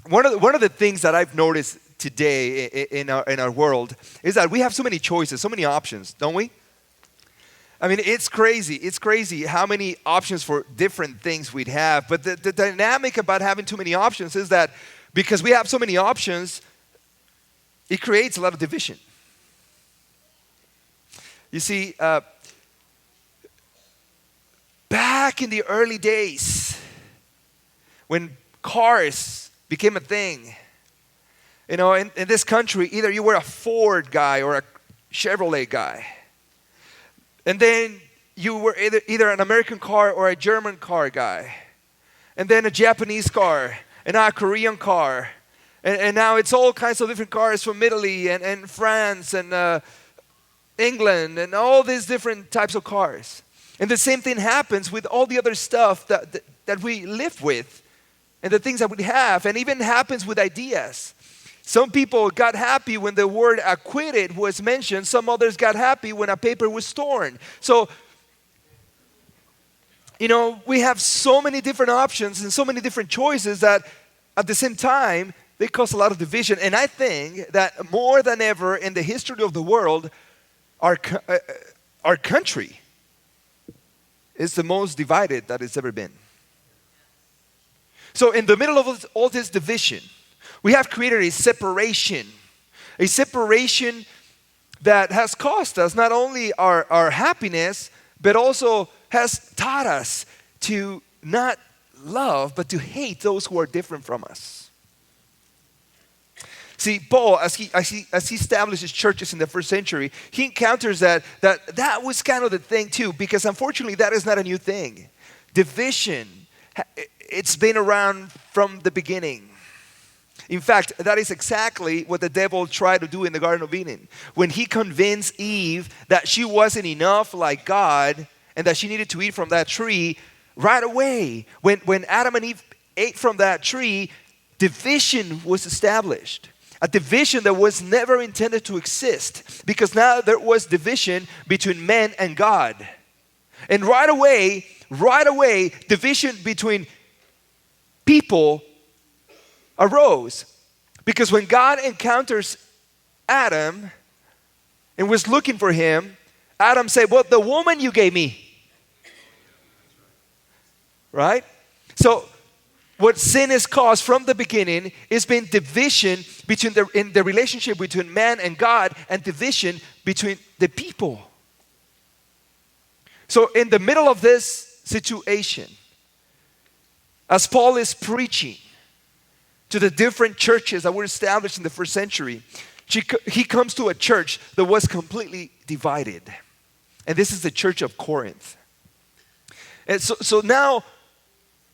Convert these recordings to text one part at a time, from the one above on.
One of the things that I've noticed today in our world is that we have so many choices, so many options, don't we? I mean, it's crazy. It's crazy how many options for different things we'd have. But the dynamic about having too many options is that because we have so many options, it creates a lot of division. You see, back in the early days, when cars became a thing, in this country, either you were a Ford guy or a Chevrolet guy. And then you were either an American car or a German car guy. And then a Japanese car, and now a Korean car. And now it's all kinds of different cars from Italy and France and England and all these different types of cars. And the same thing happens with all the other stuff that we live with and the things that we have, and even happens with ideas. Some people got happy when the word acquitted was mentioned. Some others got happy when a paper was torn. So, we have so many different options and so many different choices that at the same time, they cause a lot of division. And I think that more than ever in the history of the world, our country is the most divided that it's ever been. So in the middle of all this division, we have created a separation that has cost us not only our happiness, but also has taught us to not love, but to hate those who are different from us. See, Paul, as he establishes churches in the first century, he encounters that was kind of the thing too, because unfortunately that is not a new thing. Division, it's been around from the beginning. In fact, that is exactly what the devil tried to do in the Garden of Eden. When he convinced Eve that she wasn't enough like God and that she needed to eat from that tree, right away, when Adam and Eve ate from that tree, division was established. A division that was never intended to exist, because now there was division between man and God. And right away, division between people arose. Because when God encounters Adam and was looking for him, Adam said, "Well, the woman you gave me." Right? So what sin has caused from the beginning is been division in the relationship between man and God, and division between the people. So in the middle of this situation, as Paul is preaching to the different churches that were established in the first century, he comes to a church that was completely divided. And this is the church of Corinth. And so now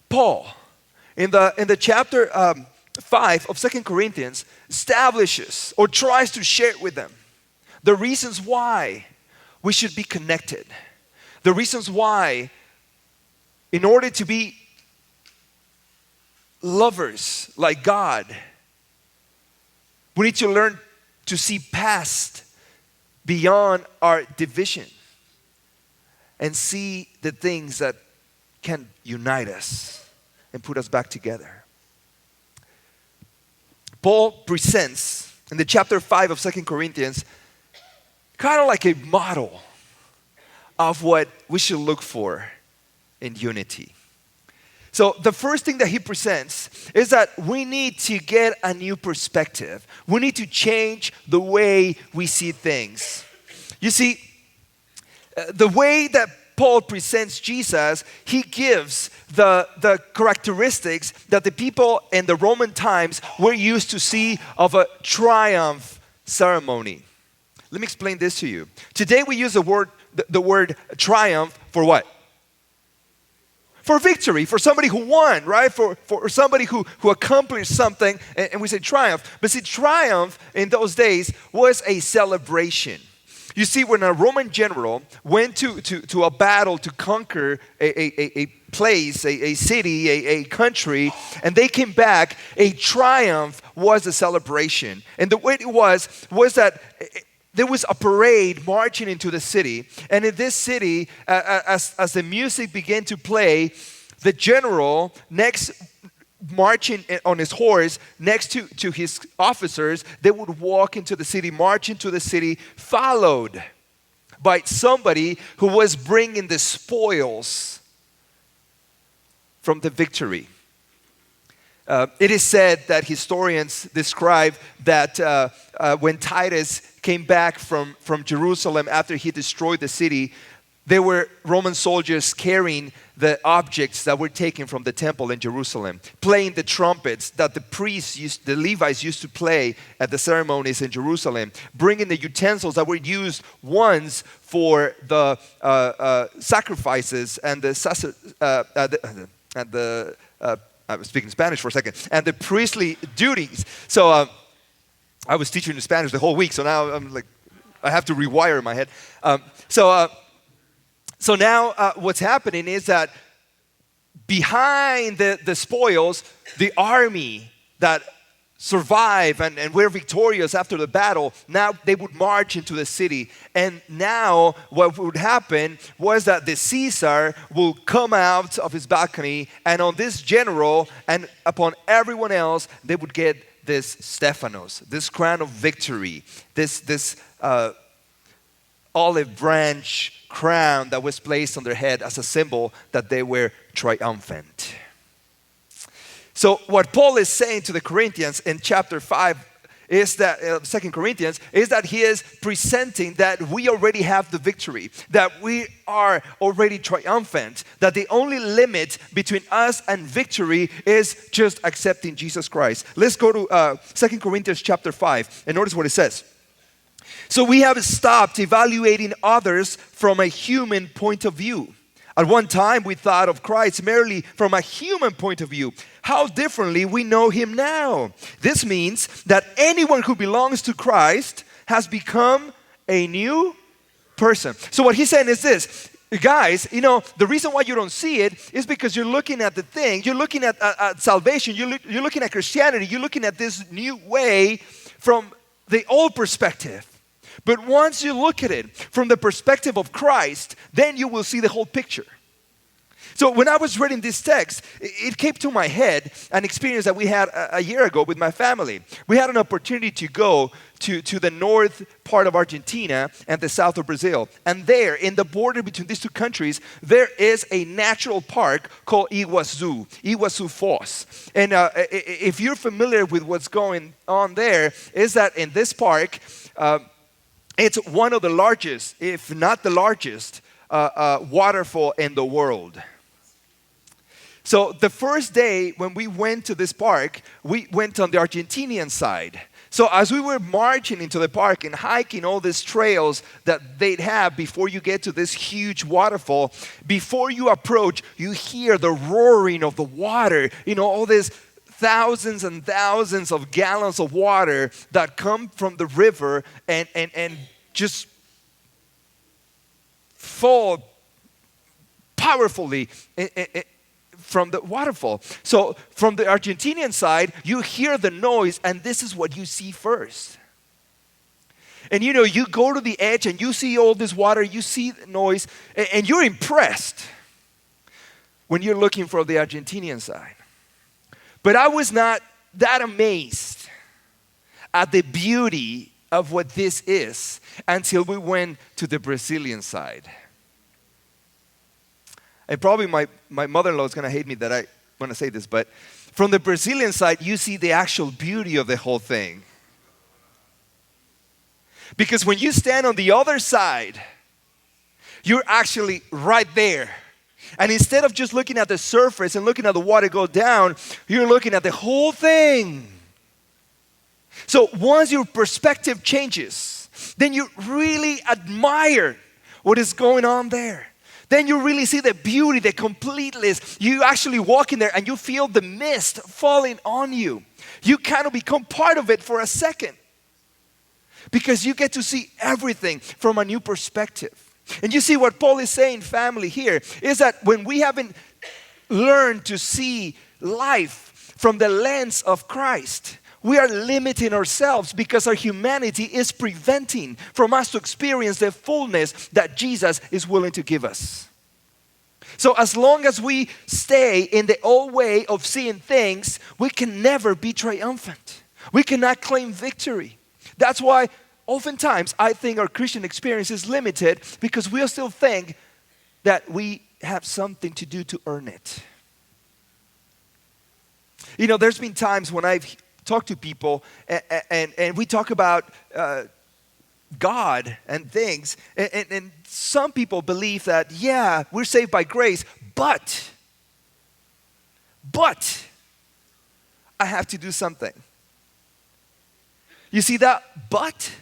Paul, in the chapter 5 of 2 Corinthians, establishes or tries to share with them the reasons why we should be connected. The reasons why, in order to be lovers like God, we need to learn to see beyond our division and see the things that can unite us and put us back together. Paul presents in the chapter 5 of 2 Corinthians kind of like a model of what we should look for in unity. So the first thing that he presents is that we need to get a new perspective. We need to change the way we see things. You see, the way that Paul presents Jesus, he gives the characteristics that the people in the Roman times were used to see of a triumph ceremony. Let me explain this to you. Today we use the word triumph for what? For victory, for somebody who won, right? For somebody who accomplished something, and we say triumph. But see, triumph in those days was a celebration. You see, when a Roman general went to a battle to conquer a place, a city, a country, and they came back, a triumph was a celebration. And the way it was that there was a parade marching into the city. And in this city, as the music began to play, the general next marching on his horse next to his officers. They would walk into the city, march into the city, followed by somebody who was bringing the spoils from the victory. It is said that historians describe that when Titus came back from Jerusalem after he destroyed the city, there were Roman soldiers carrying the objects that were taken from the temple in Jerusalem, playing the trumpets that the Levites used to play at the ceremonies in Jerusalem, bringing the utensils that were used once for the sacrifices and I was speaking Spanish for a second, and the priestly duties. So I was teaching Spanish the whole week, so now I'm like, I have to rewire in my head. So now what's happening is that behind the spoils, the army that survive and were victorious after the battle, now they would march into the city. And now what would happen was that the Caesar will come out of his balcony, and on this general and upon everyone else, they would get this Stephanos, this crown of victory, this olive branch crown that was placed on their head as a symbol that they were triumphant. So what Paul is saying to the Corinthians in chapter 5 is that, 2 Corinthians, is that he is presenting that we already have the victory, that we are already triumphant, that the only limit between us and victory is just accepting Jesus Christ. Let's go to 2 Corinthians chapter 5 and notice what it says. So we have stopped evaluating others from a human point of view. At one time, we thought of Christ merely from a human point of view. How differently we know him now. This means that anyone who belongs to Christ has become a new person. So what he's saying is this. Guys, the reason why you don't see it is because you're looking at the thing. You're looking at salvation. You're looking at Christianity. You're looking at this new way from the old perspective. But once you look at it from the perspective of Christ, then you will see the whole picture. So when I was reading this text, it came to my head an experience that we had a year ago with my family. We had an opportunity to go to the north part of Argentina and the south of Brazil. And there, in the border between these two countries, there is a natural park called Iguazu Falls. And if you're familiar with what's going on there, is that in this park, it's one of the largest, if not the largest, waterfall in the world. So the first day when we went to this park, we went on the Argentinian side. So as we were marching into the park and hiking all these trails that they'd have before you get to this huge waterfall, before you approach, you hear the roaring of the water, all these thousands and thousands of gallons of water that come from the river and just fall powerfully from the waterfall. So from the Argentinian side, you hear the noise, and this is what you see first. And you go to the edge and you see all this water, you see the noise, and you're impressed when you're looking for the Argentinian side. But I was not that amazed at the beauty of what this is until we went to the Brazilian side. And probably my mother-in-law is going to hate me that I want to say this, but from the Brazilian side, you see the actual beauty of the whole thing. Because when you stand on the other side, you're actually right there. And instead of just looking at the surface and looking at the water go down, you're looking at the whole thing. So once your perspective changes, then you really admire what is going on there. Then you really see the beauty, the completeness. You actually walk in there and you feel the mist falling on you. You kind of become part of it for a second. Because you get to see everything from a new perspective. And you see what Paul is saying, family, here, is that when we haven't learned to see life from the lens of Christ, we are limiting ourselves because our humanity is preventing from us to experience the fullness that Jesus is willing to give us. So as long as we stay in the old way of seeing things, we can never be triumphant. We cannot claim victory. That's why oftentimes I think our Christian experience is limited, because we still think that we have something to do to earn it. You know, there's been times when I've talked to people and we talk about God and things, and some people believe that, yeah, we're saved by grace, but I have to do something. You see, that but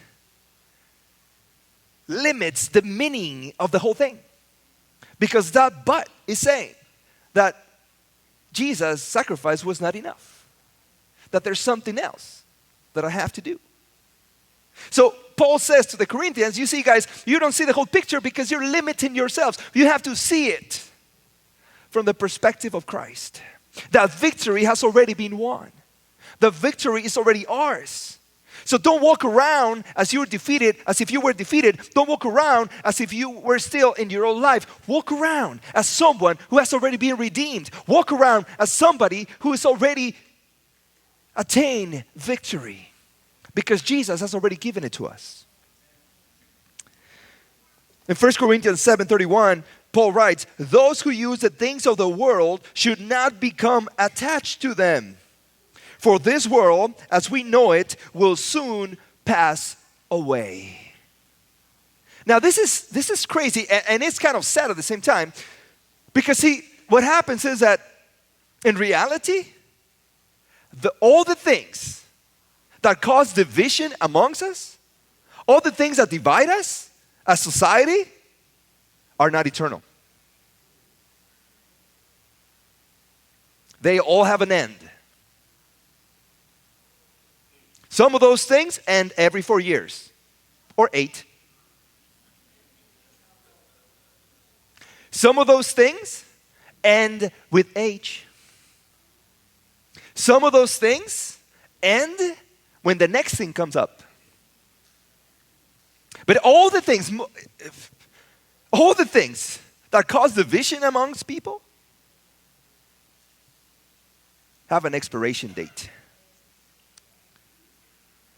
limits the meaning of the whole thing. Because that but is saying that Jesus' sacrifice was not enough. That there's something else that I have to do. So Paul says to the Corinthians, you see guys, you don't see the whole picture because you're limiting yourselves. You have to see it from the perspective of Christ. That victory has already been won. The victory is already ours. So don't walk around as you're defeated, as if you were defeated. Don't walk around as if you were still in your old life. Walk around as someone who has already been redeemed. Walk around as somebody who has already attained victory, because Jesus has already given it to us. In 1 Corinthians 7:31, Paul writes, those who use the things of the world should not become attached to them. For this world, as we know it, will soon pass away. Now this is crazy, and it's kind of sad at the same time, because what happens is that in reality, all the things that cause division amongst us, all the things that divide us as society, are not eternal. They all have an end. Some of those things end every 4 years or 8. Some of those things end with age. Some of those things end when the next thing comes up. But all the things that cause division amongst people have an expiration date.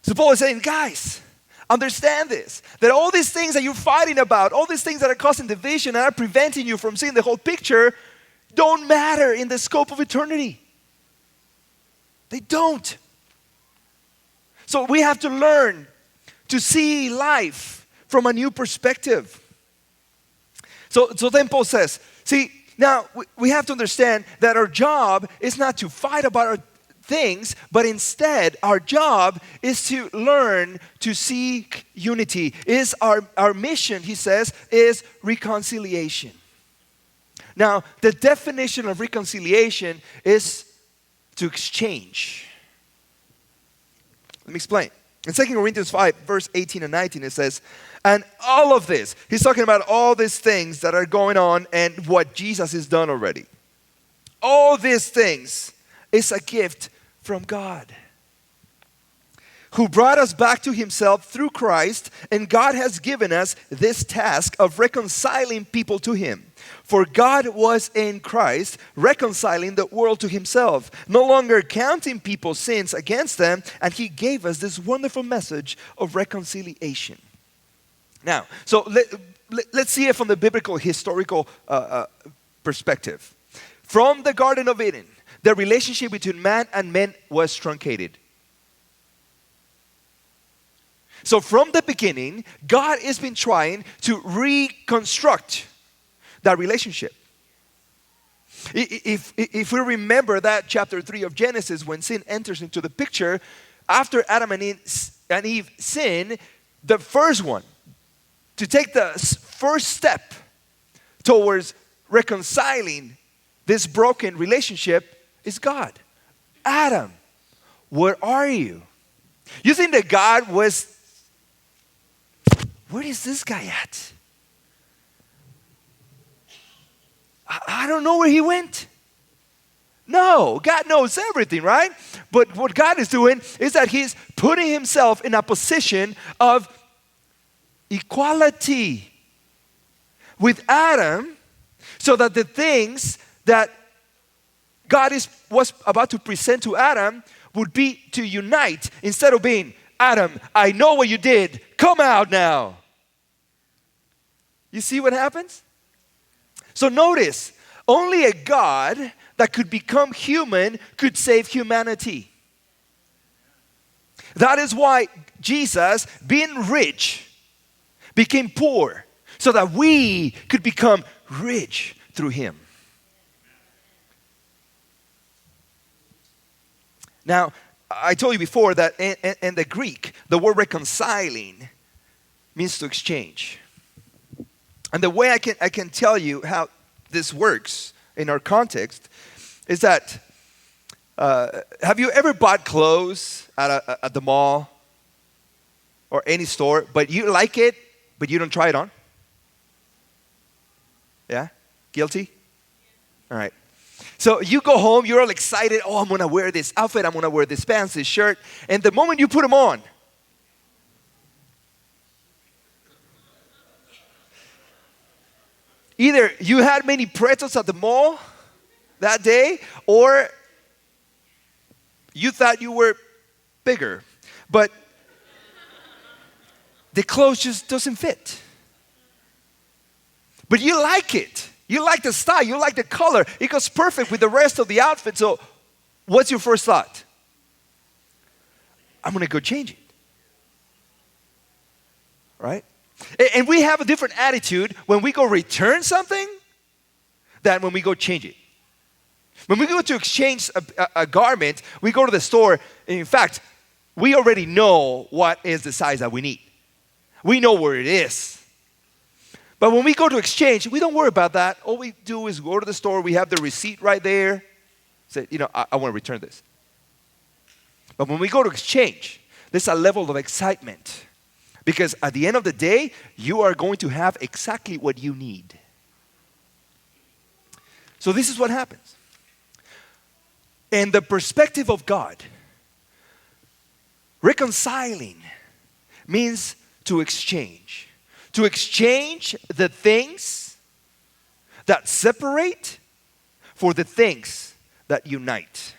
So Paul is saying, guys, understand this, that all these things that you're fighting about, all these things that are causing division and are preventing you from seeing the whole picture, don't matter in the scope of eternity. They don't. So we have to learn to see life from a new perspective. So then Paul says, see, now we have to understand that our job is not to fight about our things, but instead our job is to learn to seek unity. Is our mission, he says, is reconciliation. Now, the definition of reconciliation is to exchange. Let me explain. In 2 Corinthians 5, verse 18 and 19, it says, and all of this, he's talking about all these things that are going on and what Jesus has done already. All these things is a gift from God, who brought us back to himself through Christ, and God has given us this task of reconciling people to him. For God was in Christ, reconciling the world to himself, no longer counting people's sins against them, and he gave us this wonderful message of reconciliation. Now, so let's see it from the biblical historical perspective. From the Garden of Eden, the relationship between man and man was truncated. So from the beginning, God has been trying to reconstruct that relationship. If we remember that chapter 3 of Genesis, when sin enters into the picture, after Adam and Eve sin, the first one to take the first step towards reconciling this broken relationship is God. Adam, where are you? You think that God was, where is this guy at? I don't know where he went. No, God knows everything, right? But what God is doing is that he's putting himself in a position of equality with Adam, So that the things that was about to present to Adam would be to unite instead of being, Adam, I know what you did. Come out now. You see what happens? So notice, only a God that could become human could save humanity. That is why Jesus, being rich, became poor, so that we could become rich through him. Now, I told you before that in the Greek, the word reconciling means to exchange. And the way I can tell you how this works in our context is that, have you ever bought clothes at the mall or any store, but you like it, but you don't try it on? Yeah? Guilty? All right. So you go home, you're all excited. Oh, I'm going to wear this outfit. I'm going to wear this pants, this shirt. And the moment you put them on, either you had many pretzels at the mall that day, or you thought you were bigger. But the clothes just doesn't fit. But you like it. You like the style. You like the color. It goes perfect with the rest of the outfit. So what's your first thought? I'm going to go change it. Right? And we have a different attitude when we go return something than when we go change it. When we go to exchange a garment, we go to the store. And in fact, we already know what is the size that we need. We know where it is. But when we go to exchange, we don't worry about that. All we do is go to the store. We have the receipt right there. Say, I want to return this. But when we go to exchange, there's a level of excitement. Because at the end of the day, you are going to have exactly what you need. So this is what happens. In the perspective of God, reconciling means to exchange. To exchange the things that separate for the things that unite.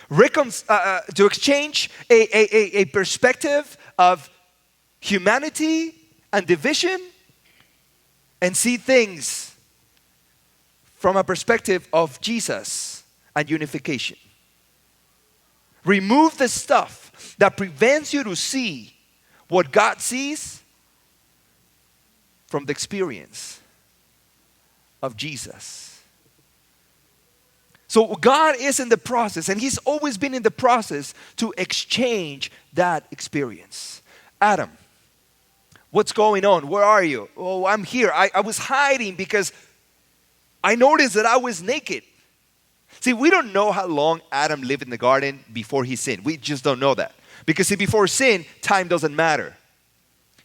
To exchange a perspective of humanity and division and see things from a perspective of Jesus and unification. Remove the stuff that prevents you to see what God sees from the experience of Jesus. So God is in the process, and he's always been in the process to exchange that experience. Adam, what's going on? Where are you? Oh, I'm here. I was hiding because I noticed that I was naked. See, we don't know how long Adam lived in the garden before he sinned. We just don't know that. Because see, before sin, time doesn't matter.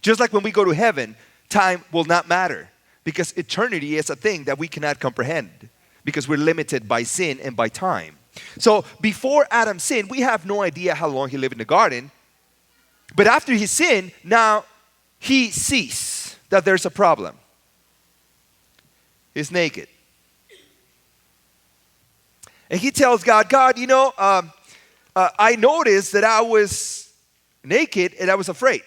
Just like when we go to heaven, time will not matter. Because eternity is a thing that we cannot comprehend. Because we're limited by sin and by time. So before Adam sinned, we have no idea how long he lived in the garden. But after he sinned, now he sees that there's a problem. He's naked. And he tells God, I noticed that I was naked and I was afraid.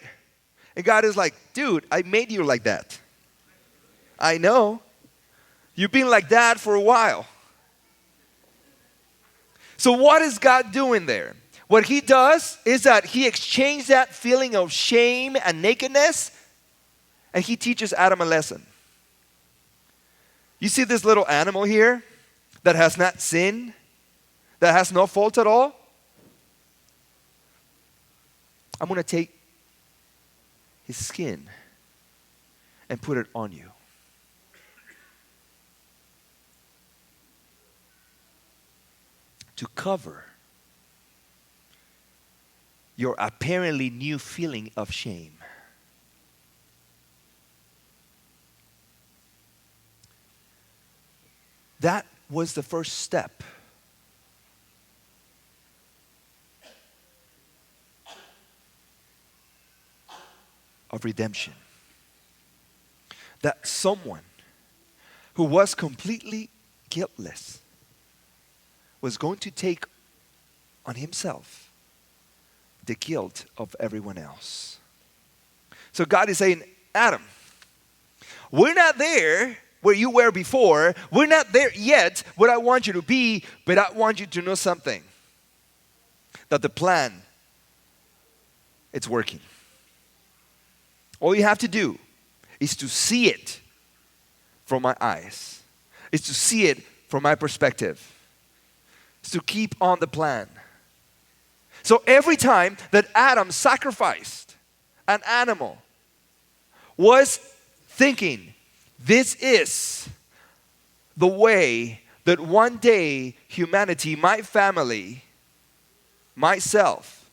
And God is like, dude, I made you like that. I know. You've been like that for a while. So what is God doing there? What he does is that he exchanged that feeling of shame and nakedness, and he teaches Adam a lesson. You see this little animal here that has not sinned, that has no fault at all? I'm going to take his skin and put it on you. To cover your apparently new feeling of shame. That was the first step of redemption. That someone who was completely guiltless, was going to take on himself the guilt of everyone else. So God is saying, Adam, we're not there where you were before. We're not there yet where I want you to be, but I want you to know something. That the plan, it's working. All you have to do is to see it from my eyes. Is to see it from my perspective. Is to keep on the plan. So every time that Adam sacrificed an animal, was thinking, this is the way that one day humanity, my family, myself,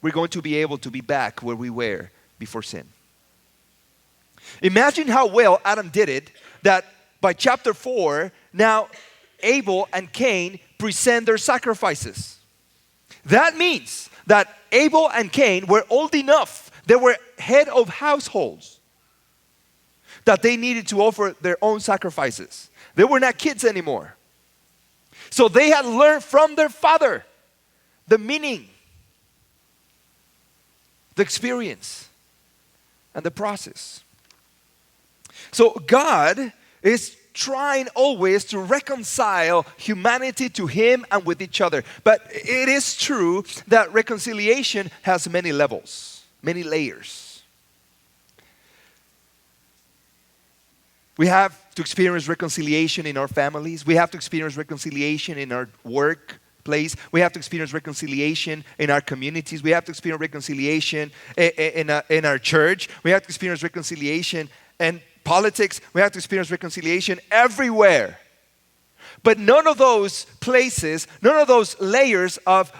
we're going to be able to be back where we were before sin. Imagine how well Adam did it that by chapter 4, now Abel and Cain present their sacrifices. That means that Abel and Cain were old enough. They were head of households that they needed to offer their own sacrifices. They were not kids anymore. So they had learned from their father the meaning, the experience, and the process. So God is trying always to reconcile humanity to Him and with each other. But it is true that reconciliation has many levels. Many layers. We have to experience reconciliation in our families. We have to experience reconciliation in our workplace. We have to experience reconciliation in our communities. We have to experience reconciliation in our church. We have to experience reconciliation in politics. We have to experience reconciliation everywhere. But none of those places, none of those layers of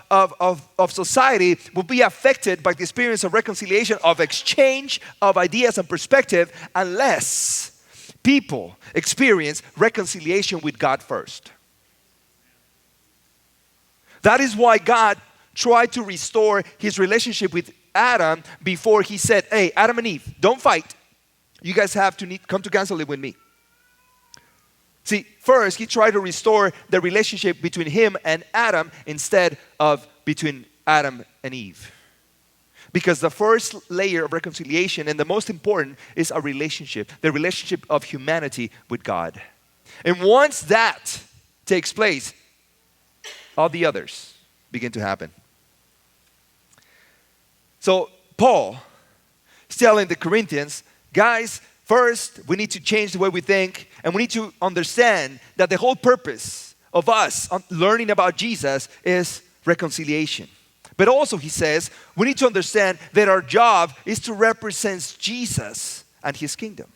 society will be affected by the experience of reconciliation, of exchange of ideas and perspective, unless people experience reconciliation with God first. That is why God tried to restore His relationship with Adam before He said, hey, Adam and Eve, don't fight. You guys have to come to counsel with me. See, first, He tried to restore the relationship between Him and Adam instead of between Adam and Eve. Because the first layer of reconciliation, and the most important, is a relationship, the relationship of humanity with God. And once that takes place, all the others begin to happen. So Paul is telling the Corinthians, guys, first, we need to change the way we think, and we need to understand that the whole purpose of us learning about Jesus is reconciliation. But also, he says, we need to understand that our job is to represent Jesus and His kingdom.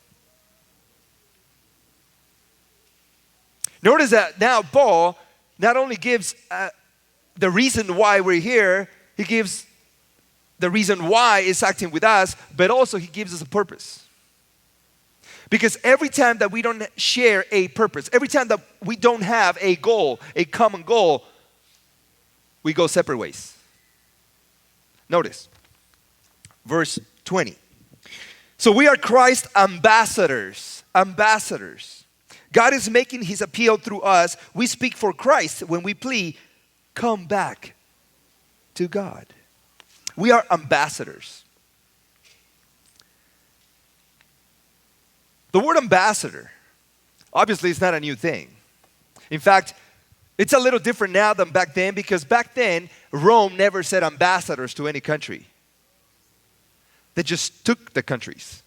Notice that now Paul not only gives the reason why we're here, he gives the reason why it's acting with us, but also he gives us a purpose. Because every time that we don't share a purpose, every time that we don't have a goal, a common goal, we go separate ways. Notice, verse 20. So we are Christ's ambassadors. Ambassadors. God is making His appeal through us. We speak for Christ when we plead, come back to God. We are ambassadors. The word ambassador, obviously, is not a new thing. In fact, it's a little different now than back then, because back then, Rome never sent ambassadors to any country. They just took the countries.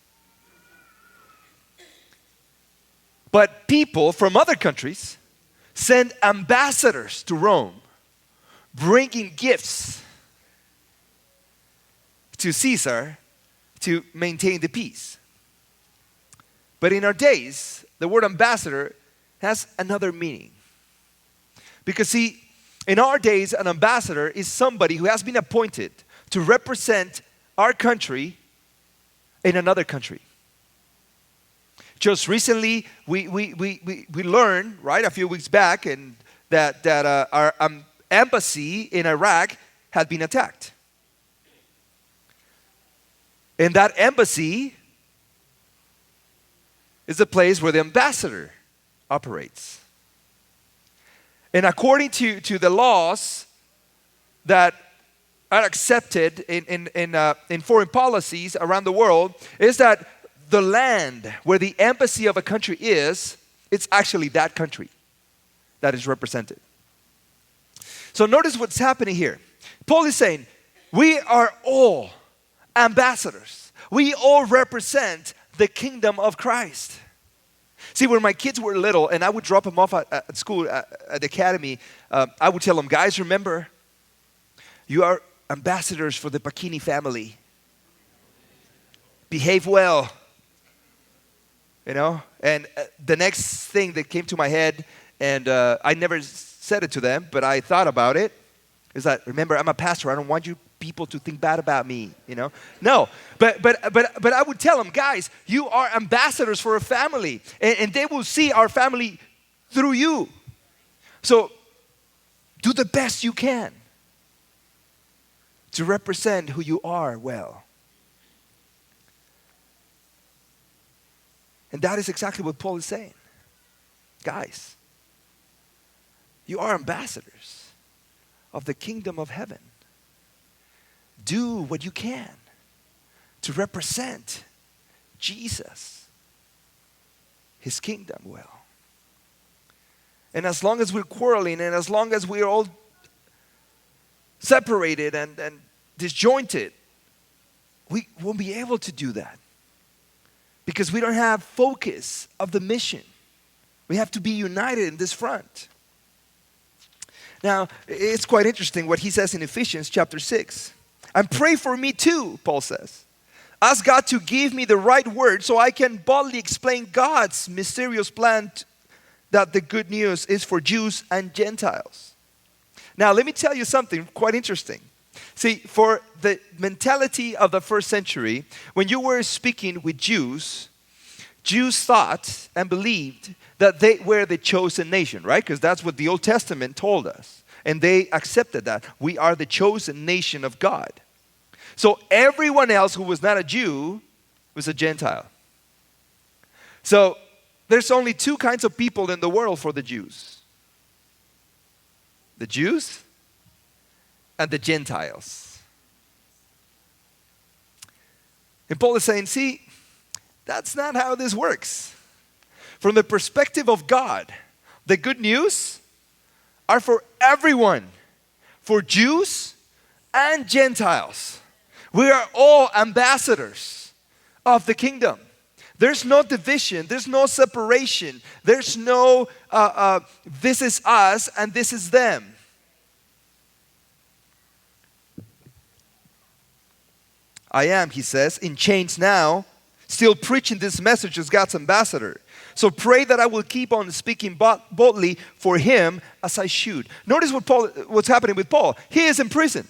But people from other countries send ambassadors to Rome, bringing gifts to Caesar to maintain the peace. But in our days, the word ambassador has another meaning. Because see, in our days, an ambassador is somebody who has been appointed to represent our country in another country. Just recently, we learned, right, a few weeks back, and that our embassy in Iraq had been attacked. And that embassy is the place where the ambassador operates. And according to the laws that are accepted in foreign policies around the world, is that the land where the embassy of a country is, it's actually that country that is represented. So notice what's happening here. Paul is saying, we are all ambassadors. We all represent the kingdom of Christ. See, when my kids were little and I would drop them off at school, at the academy, I would tell them, guys, remember, you are ambassadors for the Paquini family. Behave well. You know? And the next thing that came to my head, and I never said it to them, but I thought about it, is that, remember, I'm a pastor. I don't want you people to think bad about me, you know? No, but I would tell them, guys, you are ambassadors for a family, and they will see our family through you. So do the best you can to represent who you are well. And that is exactly what Paul is saying. Guys, you are ambassadors of the kingdom of heaven. Do what you can to represent Jesus, his kingdom well. And as long as we're quarreling, and as long as we're all separated and disjointed, we won't be able to do that. Because we don't have focus of the mission. We have to be united in this front. Now, it's quite interesting what he says in Ephesians chapter 6. And pray for me too, Paul says. Ask God to give me the right word so I can boldly explain God's mysterious plan that the good news is for Jews and Gentiles. Now, let me tell you something quite interesting. See, for the mentality of the first century, when you were speaking with Jews thought and believed that they were the chosen nation, right? Because that's what the Old Testament told us. And they accepted that. We are the chosen nation of God. So everyone else who was not a Jew was a Gentile. So there's only two kinds of people in the world for the Jews. The Jews and the Gentiles. And Paul is saying, see, that's not how this works. From the perspective of God, the good news are for everyone, for Jews and Gentiles. We are all ambassadors of the kingdom. There's no division, there's no separation, there's no this is us and this is them. I am, he says, in chains now, still preaching this message as God's ambassador. So pray that I will keep on speaking boldly for him as I should. Notice what's happening with Paul. He is in prison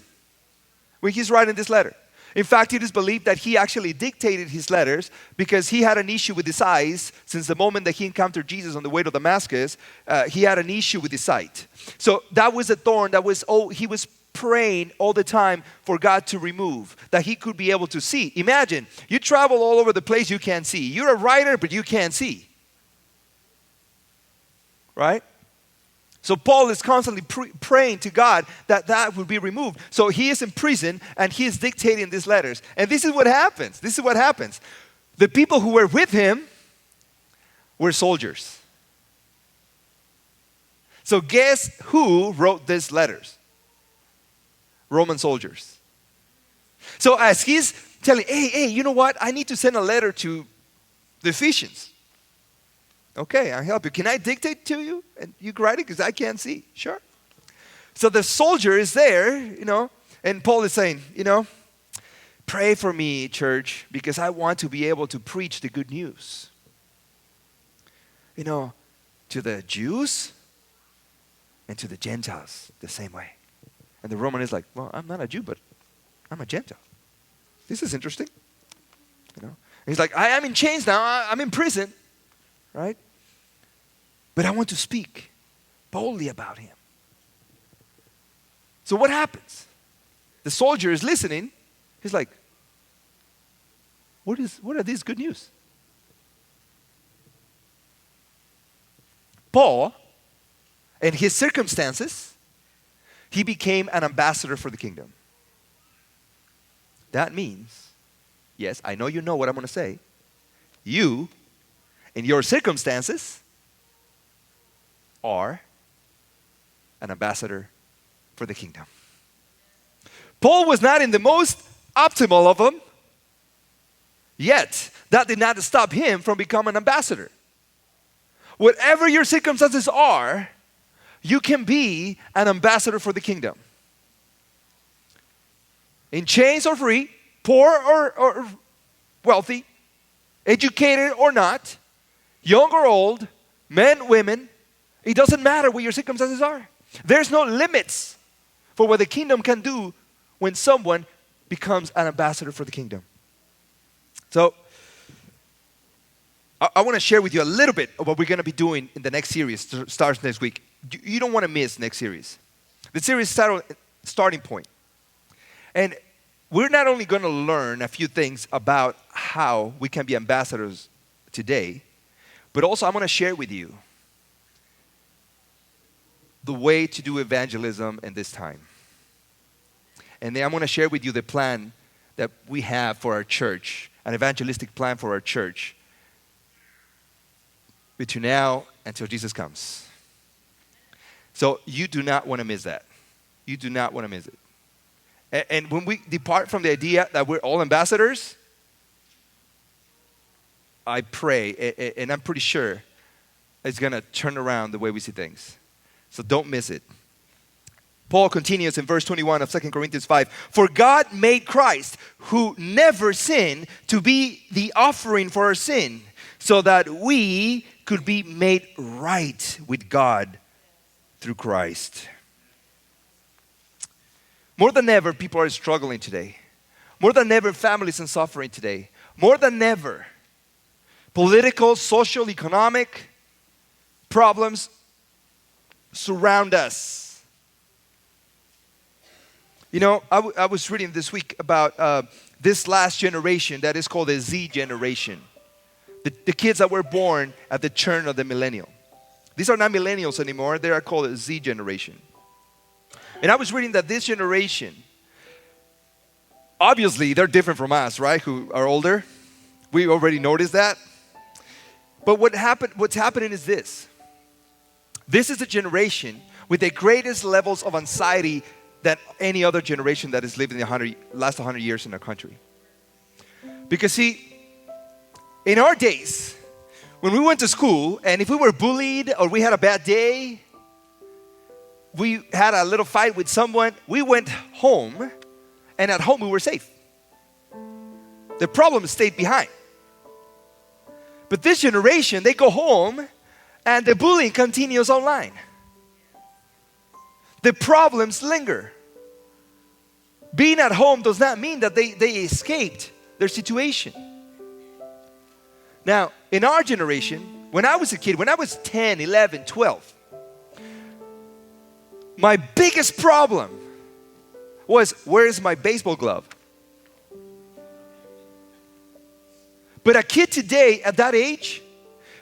when he's writing this letter. In fact, it is believed that he actually dictated his letters because he had an issue with his eyes. Since the moment that he encountered Jesus on the way to Damascus, he had an issue with his sight. So that was a thorn he was praying all the time for God to remove, that he could be able to see. Imagine, you travel all over the place, you can't see. You're a writer, but you can't see. Right? So Paul is constantly praying to God that would be removed. So he is in prison and he is dictating these letters. And this is what happens. The people who were with him were soldiers. So guess who wrote these letters? Roman soldiers. So as he's telling, hey, you know what? I need to send a letter to the Ephesians. Okay, I'll help you. Can I dictate to you? And you can write it because I can't see. Sure. So the soldier is there, and Paul is saying, pray for me, church, because I want to be able to preach the good news. To the Jews and to the Gentiles the same way. And the Roman is like, well, I'm not a Jew, but I'm a Gentile. This is interesting. And he's like, I am in chains now. I'm in prison. Right? But I want to speak boldly about him. So what happens? The soldier is listening. He's like, what are these good news? Paul, in his circumstances, he became an ambassador for the kingdom. That means, yes, I know you know what I'm going to say. You, in your circumstances, are an ambassador for the kingdom. Paul was not in the most optimal of them, yet that did not stop him from becoming an ambassador. Whatever your circumstances are, you can be an ambassador for the kingdom. In chains or free, poor or wealthy, educated or not, young or old, men, women, it doesn't matter what your circumstances are. There's no limits for what the kingdom can do when someone becomes an ambassador for the kingdom. So, I want to share with you a little bit of what we're going to be doing in the next series, starts next week. You don't want to miss next series. The series starting point. And we're not only going to learn a few things about how we can be ambassadors today, but also I'm going to share with you the way to do evangelism in this time. And then I'm going to share with you the plan that we have for our church, an evangelistic plan for our church between now until Jesus comes. So you do not want to miss that. You do not want to miss it. And when we depart from the idea that we're all ambassadors, I pray, and I'm pretty sure it's going to turn around the way we see things. So don't miss it. Paul continues in verse 21 of 2 Corinthians 5. For God made Christ, who never sinned, to be the offering for our sin, so that we could be made right with God through Christ. More than ever, people are struggling today. More than ever, families are suffering today. More than ever, political, social, economic problems surround us. You know, I was reading this week about this last generation that is called the Z generation. The kids that were born at the turn of the millennium. These are not millennials anymore. They are called the Z generation. And I was reading that this generation, obviously they're different from us, right? Who are older. We already noticed that. But what's happening is this. This is a generation with the greatest levels of anxiety than any other generation that has lived in the last 100 years in our country. Because see, in our days, when we went to school, and if we were bullied or we had a bad day, we had a little fight with someone, we went home, and at home we were safe. The problem stayed behind. But this generation, they go home, and the bullying continues online. The problems linger. Being at home does not mean that they escaped their situation. Now, in our generation, when I was a kid, when I was 10, 11, 12, my biggest problem was, where is my baseball glove? But a kid today at that age,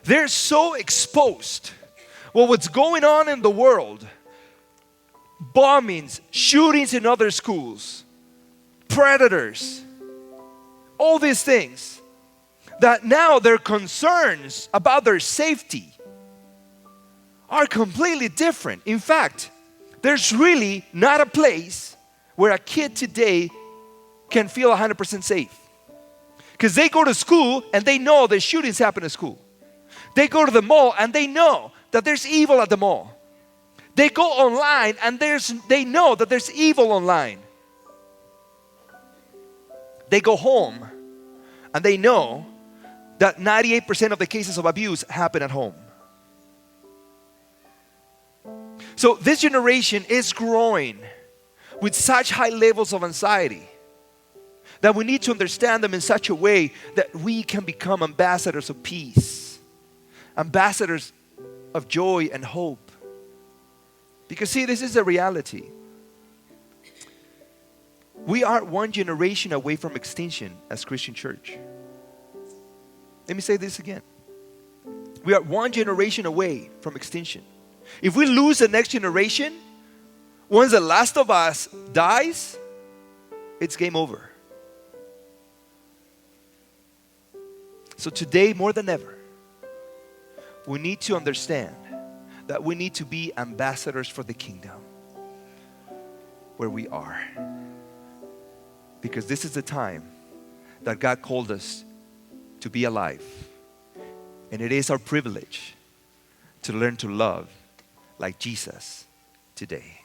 they're so exposed. Well, what's going on in the world, bombings, shootings in other schools, predators, all these things, that now their concerns about their safety are completely different. In fact, there's really not a place where a kid today can feel 100% safe. Because they go to school and they know that shootings happen at school. They go to the mall and they know that there's evil at the mall. They go online and they know that there's evil online. They go home and they know that 98% of the cases of abuse happen at home. So this generation is growing with such high levels of anxiety that we need to understand them in such a way that we can become ambassadors of peace, ambassadors of joy and hope. Because see, this is a reality. We are one generation away from extinction as Christian church. Let me say this again. We are one generation away from extinction. If we lose the next generation, once the last of us dies, it's game over. So today, more than ever, we need to understand that we need to be ambassadors for the kingdom where we are. Because this is the time that God called us to be alive. And it is our privilege to learn to love like Jesus today.